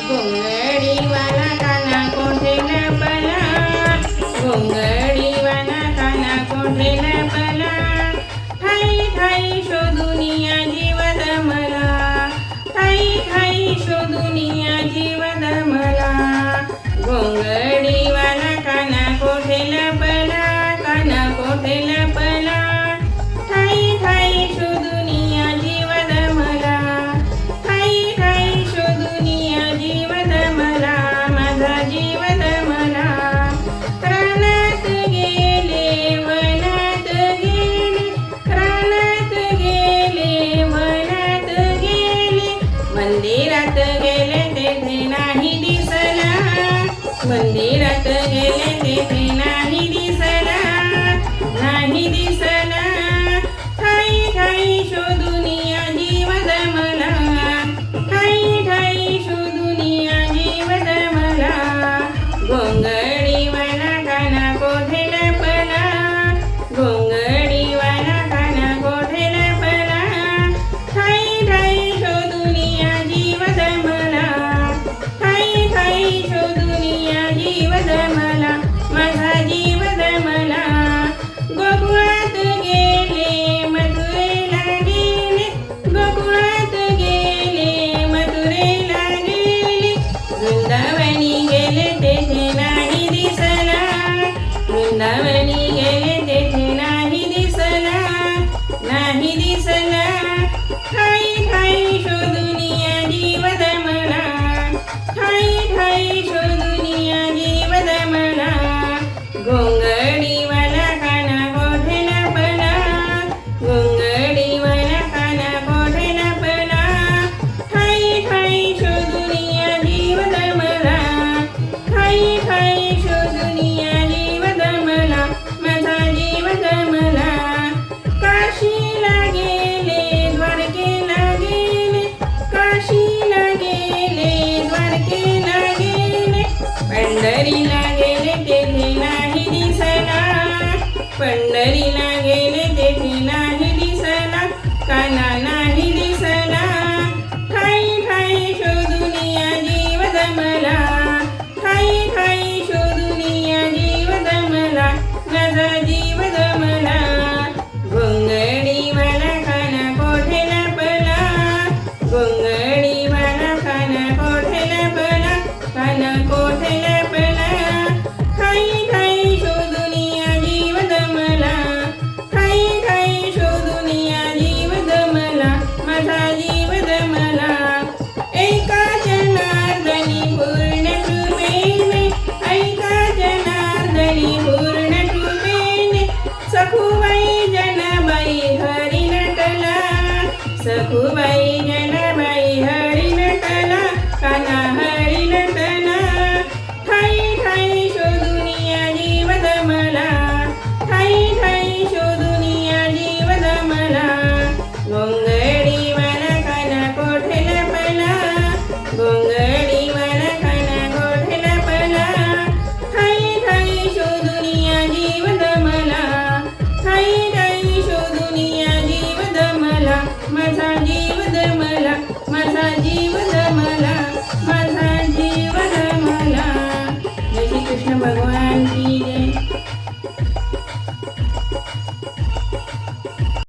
घोंगडीवाला काना कोठे लपला, घोंगडीवाला काना कोठे लपला, ठाई ठाई शोधुनिया जीव दमला, ठाई ठाई शोधुनिया जीव दमला. घोंगडीवाला काना कोठे लपला, काना कोठे लपला, ठाई ठाई शोधुनिया जीव दमला, ठाई ठाई शोधुनिया जीव दमला, माझा जीव दमला. रानात गेले वनात गेले, रानात गेले वनात गेले, मंदिरात गेले तेथे नाही दिसला, मंदिरात गेले तेथे नाही दिसला, नाही दिसला. ठाई ठाई शोधुनिया जीव दमला, ठाई ठाई शोधुनिया जीव दमला. घोंगडीवाला काना कोठे लपला, घोंगडीवाला काना कोठे लपला, ठाई ठाई शोधुनिया जीव दमला, ठाई ठाई शोधुनिया जीव दमला, माझा जीव दमला. गोकुळात गेले मथुरेला गेले, गोकुळात गेले मथुरेला गेले, वृंदावनी गेले तेथे नाही दिसला, वृंदावनी गेले तेथे नाही दिसला, नाही दिसला. ठाई ठाई शोधुनिया जीव दमला, ठाई ठाई शोधुनिया जीव दमला. घोंगडीवाला काना कोठे लपला, घोंगडीवाला काना कोठे लपला, ठाई ठाई शोधुनिया जीव दमला, ठाई ठाई शोधुनिया जीव दमला, माझा जीव दमला. काशीला गेले द्वारकेला गेले, काशीला गेले द्वारकेला गेले, पंढरीला गेले तेथे नाही दिसला, पंढरीला गेले तेथे नाही दिसला, काना नाही दिसला. ठाई ठाई शोधुनिया जीव दमला, ठाई ठाई शोधुनिया जीव दमला, माझा जीव दमला. घोंगडीवाला काना कोठे लपला, घोंगडीवाला काना कोठे लपला, काना कोठे लपला, ठाई ठाई शोधुनिया जीव दमला, ठाई ठाई शोधुनिया जीव दमला, माझा जीव दमला. एका जनार्दनी पूर्ण कृपेने, ऐका जनार्दनी पूर्ण कृपेने, सखुबाई जनाबाई हरी नटला, सखुबाई जनाबाई हरी नटला, काना